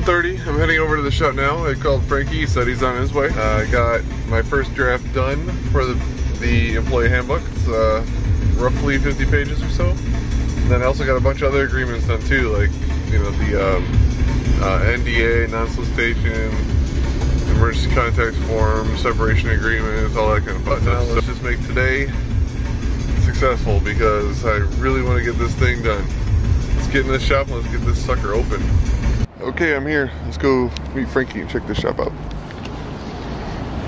1:30. I'm heading over to the shop now. I called Frankie. He said he's on his way. I got my first draft done for the employee handbook. It's roughly 50 pages or so. And then I also got a bunch of other agreements done too, like, you know, the NDA, non-solicitation, emergency contact form, separation agreements, all that kind of fun stuff. So let's just make today successful because I really want to get this thing done. Let's get in this shop and let's get this sucker open. Okay, I'm here. Let's go meet Frankie and check this shop out.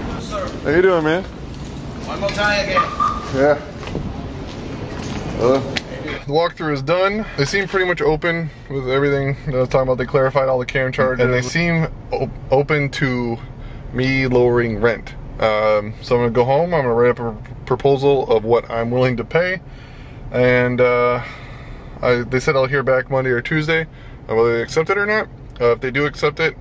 Yes, sir. How you doing, man? One more time again. Yeah. The walkthrough is done. They seem pretty much open with everything that I was talking about. They clarified all the CAM charges. And they seem open to me lowering rent. So I'm gonna go home. I'm gonna write up a proposal of what I'm willing to pay. And they said I'll hear back Monday or Tuesday whether they accept it or not. If they do accept it,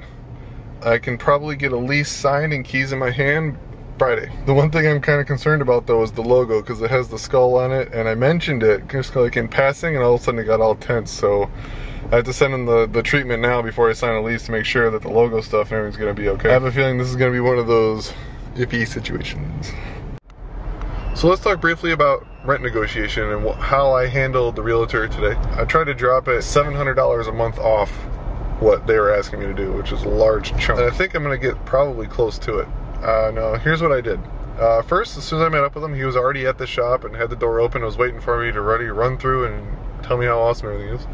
I can probably get a lease signed and keys in my hand Friday. The one thing I'm kind of concerned about though is the logo, because it has the skull on it, and I mentioned it just like in passing, and all of a sudden it got all tense. So I have to send them the treatment now before I sign a lease to make sure that the logo stuff and everything's gonna be okay. I have a feeling this is gonna be one of those iffy situations. So let's talk briefly about rent negotiation and how I handled the realtor today. I tried to drop it $700 a month off what they were asking me to do, which is a large chunk. And I think I'm gonna get probably close to it. No, here's what I did. First, as soon as I met up with him, he was already at the shop and had the door open, was waiting for me to run through and tell me how awesome everything is.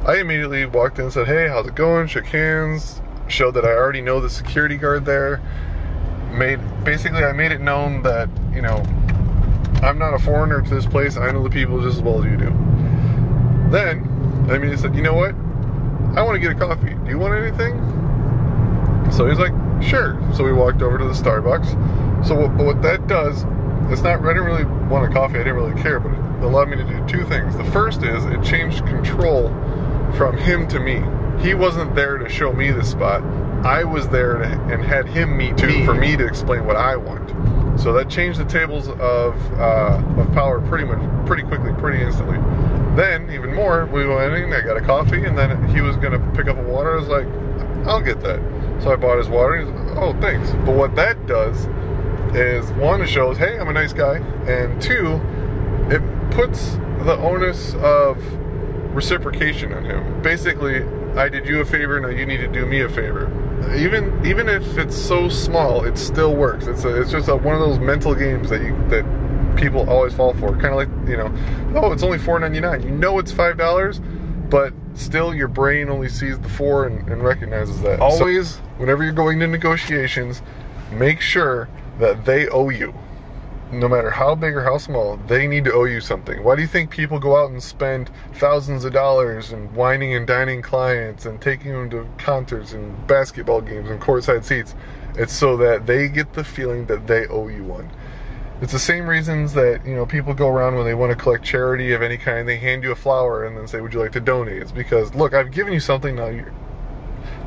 I immediately walked in and said, hey, how's it going? Shook hands, showed that I already know the security guard there. Basically, I made it known that, you know, I'm not a foreigner to this place. I know the people just as well as you do. Then, I immediately said, you know what? I want to get a coffee. Do you want anything? So he's like, sure. So we walked over to the Starbucks. So what that does, it's not, I didn't really want a coffee, I didn't really care, but it allowed me to do two things. The first is it changed control from him to me. He wasn't there to show me the spot. I was there and had him meet me for me to explain what I want. So that changed the tables of power pretty quickly, pretty instantly. Then, even more, we went in, I got a coffee, and then he was gonna pick up a water. I was like, I'll get that. So I bought his water, and he's like, oh, thanks. But what that does is, one, it shows, hey, I'm a nice guy, and two, it puts the onus of reciprocation on him. Basically, I did you a favor, now you need to do me a favor. Even if it's so small, it still works. It's just one of those mental games that people always fall for. Kind of like, you know, oh, it's only $4.99. You know it's $5, but still your brain only sees the 4 and recognizes that. Always, whenever you're going to negotiations, make sure that they owe you. No matter how big or how small, they need to owe you something. Why do you think people go out and spend thousands of dollars and whining and dining clients and taking them to concerts and basketball games and courtside seats? It's so that they get the feeling that they owe you one. It's the same reasons that, you know, people go around when they want to collect charity of any kind. They hand you a flower and then say, would you like to donate? It's because, look, I've given you something, now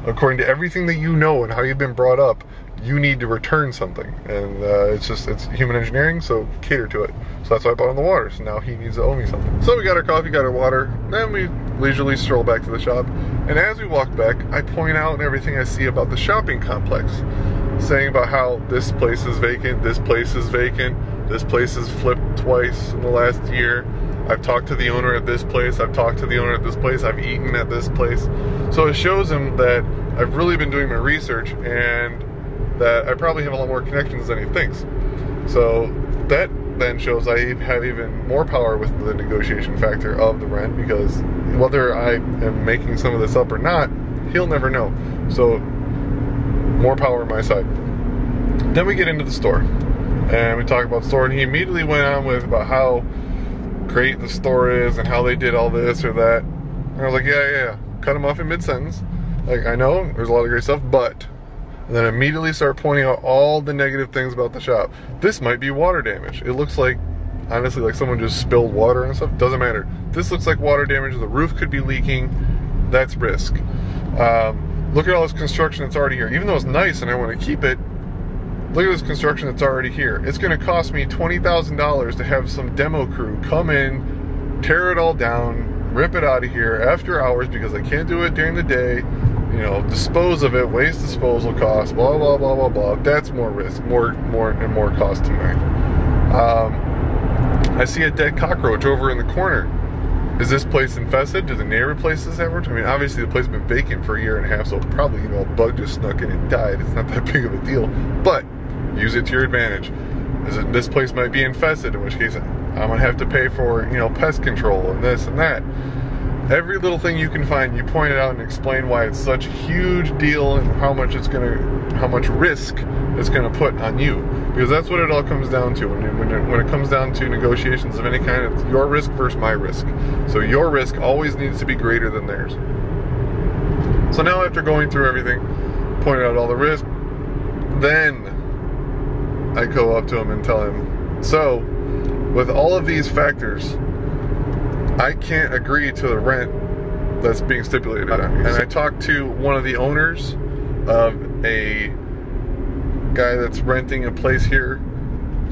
according to everything that you know and how you've been brought up, you need to return something. And it's human engineering, so cater to it. So that's why I bought him the water. So now he needs to owe me something. So we got our coffee, got our water, then we leisurely stroll back to the shop. And as we walk back, I point out everything I see about the shopping complex, saying about how this place is vacant, this place is vacant, this place has flipped twice in the last year. I've talked to the owner at this place, I've talked to the owner at this place, I've eaten at this place. So it shows him that I've really been doing my research and that I probably have a lot more connections than he thinks. So that then shows I have even more power with the negotiation factor of the rent, because whether I am making some of this up or not, he'll never know. So more power on my side. Then we get into the store and we talk about the store, and he immediately went on with about how great the store is and how they did all this or that. And I was like, yeah. Cut him off in mid-sentence. Like, I know there's a lot of great stuff, but... And then immediately start pointing out all the negative things about the shop. This might be water damage. It looks like, honestly, like someone just spilled water and stuff. Doesn't matter. This looks like water damage. The roof could be leaking. That's risk. Look at all this construction that's already here. Even though it's nice and I want to keep it, look at this construction that's already here. It's going to cost me $20,000 to have some demo crew come in, tear it all down, rip it out of here after hours, because I can't do it during the day. you know, dispose of it, waste disposal costs, blah blah blah blah blah. That's more risk, more cost to me. I see a dead cockroach over in the corner. Is this place infested? Do the neighbor places have it? I mean, obviously the place has been vacant for a year and a half, so probably, you know, a bug just snuck in and died. It's not that big of a deal, but use it to your advantage. This place might be infested, in which case I'm gonna have to pay for, you know, pest control and this and that. Every little thing you can find, you point it out and explain why it's such a huge deal and how much risk it's gonna put on you, because that's what it all comes down to. When it comes down to negotiations of any kind, it's your risk versus my risk. So your risk always needs to be greater than theirs. So now, after going through everything, pointing out all the risk, then I go up to him and tell him, so with all of these factors, I can't agree to the rent that's being stipulated on me. And I talked to one of the owners of a guy that's renting a place here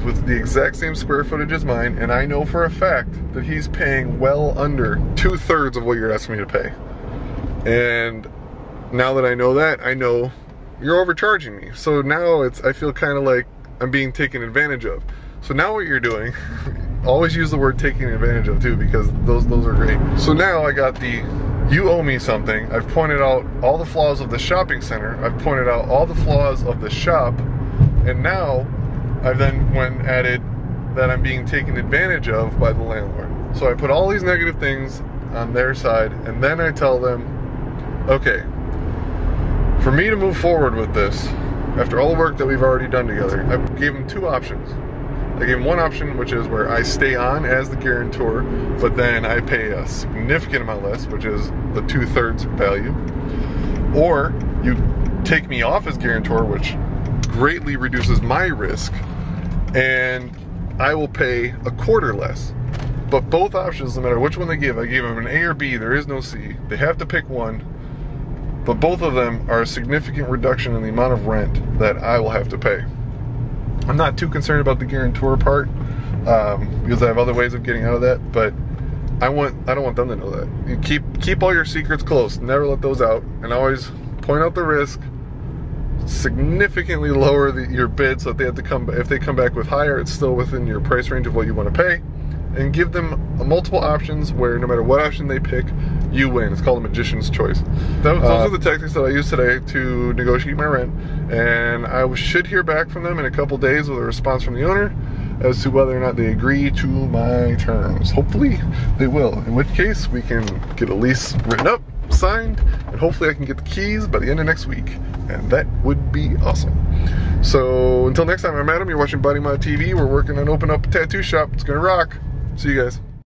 with the exact same square footage as mine, and I know for a fact that he's paying well under 2/3 of what you're asking me to pay. And now that I know that, I know you're overcharging me. So now I feel kind of like I'm being taken advantage of. So now what you're doing, always use the word taking advantage of too, because those are great. So now I got the, you owe me something. I've pointed out all the flaws of the shopping center. I've pointed out all the flaws of the shop. And now I've then added that I'm being taken advantage of by the landlord. So I put all these negative things on their side, and then I tell them, okay, for me to move forward with this, after all the work that we've already done together, I gave them two options. I gave him one option, which is where I stay on as the guarantor, but then I pay a significant amount less, which is the 2/3 value. Or you take me off as guarantor, which greatly reduces my risk, and I will pay a quarter less. But both options, no matter which one they give, I gave them an A or B, there is no C. They have to pick one, but both of them are a significant reduction in the amount of rent that I will have to pay. I'm not too concerned about the guarantor part, because I have other ways of getting out of that, but I don't want them to know that. You keep all your secrets close, never let those out, and always point out the risk, significantly lower your bid so that they have to if they come back with higher, it's still within your price range of what you want to pay, and give them multiple options where no matter what option they pick, you win. It's called a magician's choice. Those are the tactics that I use today to negotiate my rent, and I should hear back from them in a couple days with a response from the owner as to whether or not they agree to my terms. Hopefully they will, in which case we can get a lease written up, signed, and hopefully I can get the keys by the end of next week, and that would be awesome. So until next time, I'm Adam, you're watching Body Mod TV. We're working on opening up a tattoo shop. It's gonna rock. See you guys.